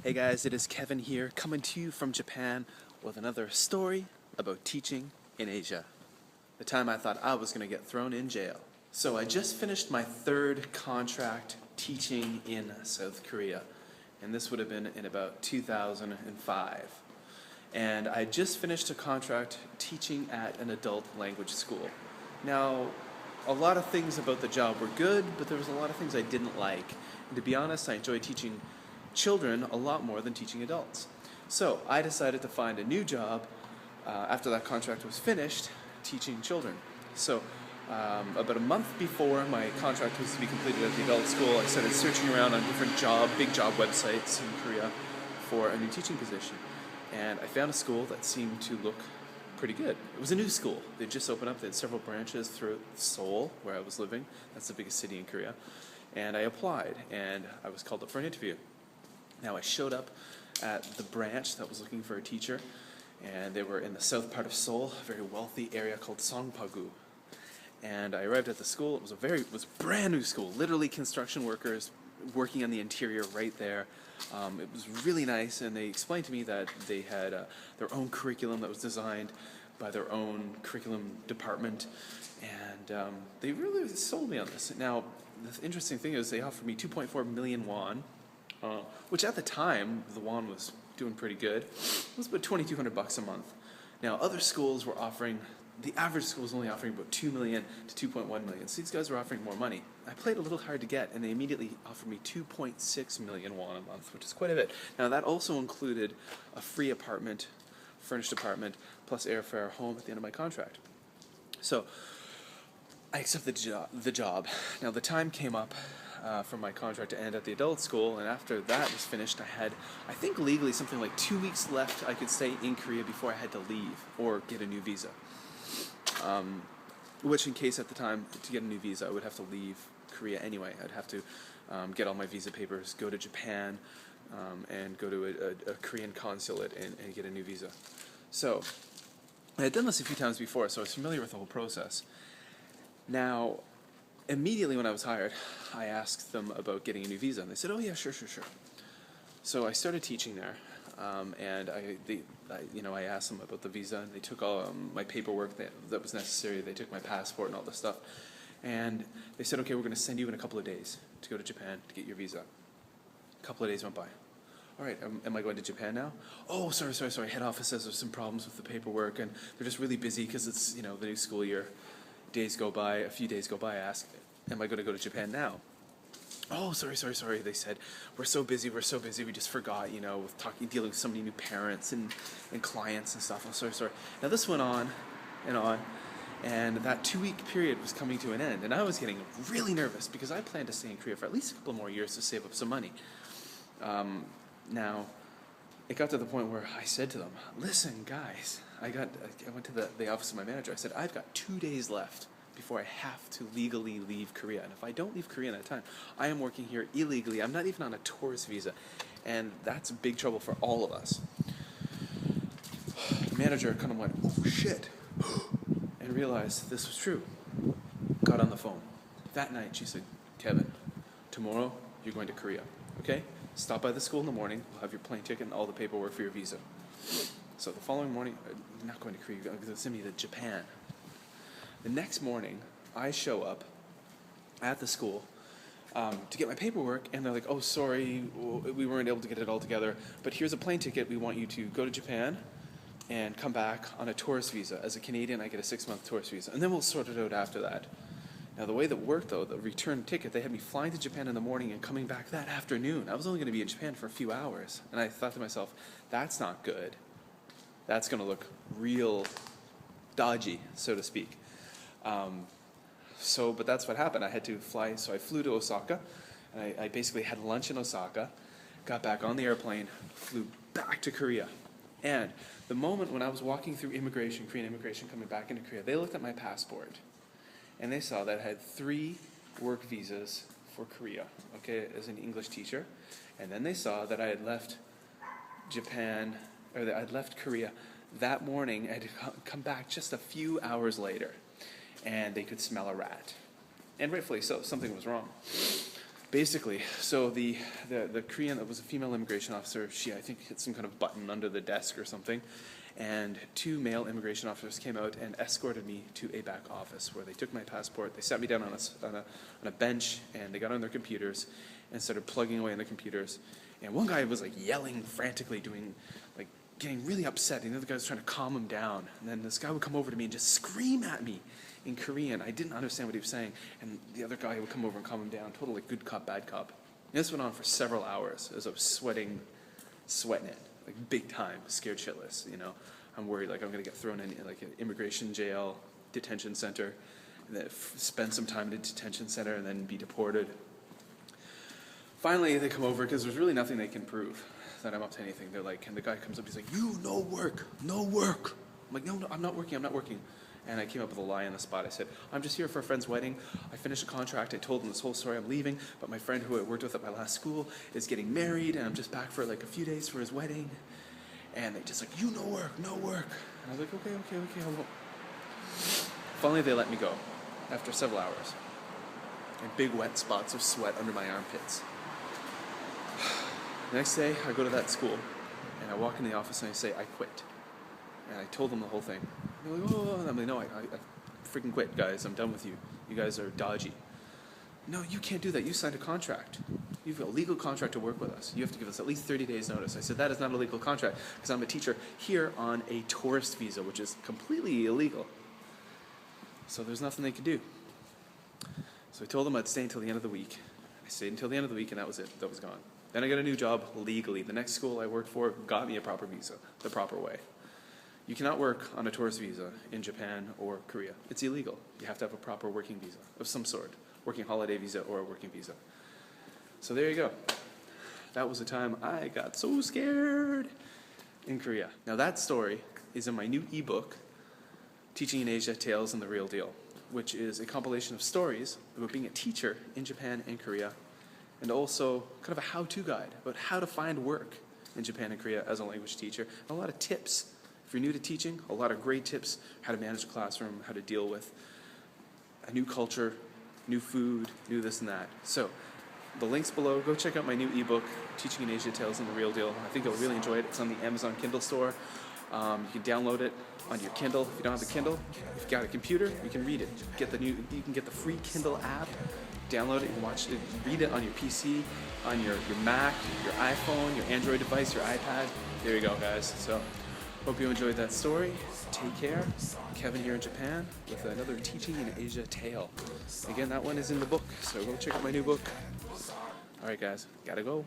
Hey guys, it is Kevin here, coming to you from Japan with another story about teaching in Asia. The time I thought I was going to get thrown in jail. So I just finished my third contract teaching in South Korea, and this would have been in about 2005. And I just finished a contract teaching at an adult language school. Now, a lot of things about the job were good, but there was a lot of things I didn't like. And to be honest, I enjoyed teaching children a lot more than teaching adults. So I decided to find a new job after that contract was finished, teaching children. So about a month before my contract was to be completed at the adult school, I started searching around on different big job websites in Korea for a new teaching position. And I found a school that seemed to look pretty good. It was a new school. They just opened up. They had several branches throughout Seoul, where I was living. That's the biggest city in Korea. And I applied, and I was called up for an interview. Now, I showed up at the branch that was looking for a teacher, and they were in the south part of Seoul, a very wealthy area called Songpagu. And I arrived at the school. It was a brand new school, literally construction workers working on the interior right there. It was really nice, and they explained to me that they had their own curriculum that was designed by their own curriculum department, and they really sold me on this. Now, the interesting thing is they offered me 2.4 million won, which at the time, the won was doing pretty good. It was about $2,200 a month. Now, other schools were offering, the average school was only offering about 2 million to 2.1 million. So these guys were offering more money. I played a little hard to get, and they immediately offered me 2.6 million won a month, which is quite a bit. Now, that also included a free apartment, furnished apartment, plus airfare home at the end of my contract. So I accepted the job. Now, the time came up for my contract to end at the adult school, and after that was finished, I had, I think legally, something like 2 weeks left I could stay in Korea before I had to leave or get a new visa. Which, in case at the time, to get a new visa, I would have to leave Korea anyway. I'd have to get all my visa papers, go to Japan, and go to a Korean consulate and get a new visa. So I had done this a few times before, so I was familiar with the whole process. Now, immediately when I was hired, I asked them about getting a new visa, and they said, "Oh yeah, sure." So I started teaching there, and I asked them about the visa, and they took all my paperwork that was necessary. They took my passport and all this stuff, and they said, "Okay, we're going to send you in a couple of days to go to Japan to get your visa." A couple of days went by. All right, am I going to Japan now? Oh, sorry. Head office says there's some problems with the paperwork, and they're just really busy because it's the new school year. Days go by, a few days go by, I ask, am I going to go to Japan now? Oh, sorry, they said, we're so busy, we just forgot, with dealing with so many new parents and clients and stuff. Oh, sorry. Now this went on, and that 2-week period was coming to an end, and I was getting really nervous because I planned to stay in Korea for at least a couple more years to save up some money. Now, it got to the point where I said to them, listen, guys, I went to the office of my manager. I said, I've got 2 days left before I have to legally leave Korea. And if I don't leave Korea in that time, I am working here illegally. I'm not even on a tourist visa. And that's big trouble for all of us. The manager kind of went, oh, shit, and realized this was true. Got on the phone. That night, she said, Kevin, tomorrow you're going to Korea, okay? Stop by the school in the morning. We'll have your plane ticket and all the paperwork for your visa. So the following morning, I'm not going to Korea, I'm going to send me to Japan. The next morning, I show up at the school to get my paperwork, and they're like, oh, sorry, we weren't able to get it all together, but here's a plane ticket. We want you to go to Japan and come back on a tourist visa. As a Canadian, I get a 6-month tourist visa, and then we'll sort it out after that. Now, the way that worked, though, the return ticket, they had me flying to Japan in the morning and coming back that afternoon. I was only going to be in Japan for a few hours, and I thought to myself, that's not good. That's going to look real dodgy, so to speak. But that's what happened. I had to fly, so I flew to Osaka, and I basically had lunch in Osaka, got back on the airplane, flew back to Korea. And the moment when I was walking through Korean immigration coming back into Korea, they looked at my passport, and they saw that I had 3 work visas for Korea, okay, as an English teacher. And then they saw that I had left that I'd left Korea that morning. I had to come back just a few hours later, and they could smell a rat. And rightfully so, something was wrong. Basically, so the Korean, that was a female immigration officer, she, I think, hit some kind of button under the desk or something, and 2 male immigration officers came out and escorted me to a back office where they took my passport, they sat me down on a bench, and they got on their computers and started plugging away on the computers. And one guy was like yelling frantically, getting really upset, and the other guy was trying to calm him down. And then this guy would come over to me and just scream at me in Korean. I didn't understand what he was saying, and the other guy would come over and calm him down. Total like good cop, bad cop. And this went on for several hours as I was sweating it, like big time, scared shitless. You know, I'm worried like I'm gonna get thrown in like an immigration jail, detention center, and then spend some time in a detention center and then be deported. Finally, they come over because there's really nothing they can prove that I'm up to anything. They're like, and the guy comes up, he's like, "You, no work. I'm like, no, I'm not working. And I came up with a lie on the spot. I said, I'm just here for a friend's wedding. I finished a contract. I told them this whole story. I'm leaving, but my friend who I worked with at my last school is getting married, and I'm just back for like a few days for his wedding. And they just like, you, no work. And I was like, okay, I won't. Finally, they let me go after several hours. And big wet spots of sweat under my armpits. The next day, I go to that school, and I walk in the office and I say, I quit. And I told them the whole thing. They're like, oh, and I'm like, no, I freaking quit, guys. I'm done with you. You guys are dodgy. No, you can't do that. You signed a contract. You've got a legal contract to work with us. You have to give us at least 30 days notice. I said, that is not a legal contract because I'm a teacher here on a tourist visa, which is completely illegal. So there's nothing they could do. So I told them I'd stay until the end of the week. I stayed until the end of the week, and that was it. That was gone. Then I got a new job legally. The next school I worked for got me a proper visa, the proper way. You cannot work on a tourist visa in Japan or Korea. It's illegal. You have to have a proper working visa of some sort, working holiday visa or a working visa. So there you go. That was the time I got so scared in Korea. Now that story is in my new ebook, Teaching in Asia, Tales and the Real Deal, which is a compilation of stories about being a teacher in Japan and Korea, and also kind of a how-to guide about how to find work in Japan and Korea as a language teacher, and a lot of tips. If you're new to teaching, a lot of great tips, how to manage a classroom, how to deal with a new culture, new food, new this and that. So the link's below. Go check out my new ebook, Teaching in Asia, Tales and the Real Deal. I think you'll really enjoy it. It's on the Amazon Kindle store. You can download it on your Kindle. If you don't have a Kindle, if you've got a computer, you can read it. You can get the free Kindle app, download it, you can watch it, read it on your PC, on your Mac, your iPhone, your Android device, your iPad. There you go, guys. So hope you enjoyed that story. Take care. Kevin here in Japan with another Teaching in Asia tale. Again, that one is in the book, so go check out my new book. All right, guys, gotta go.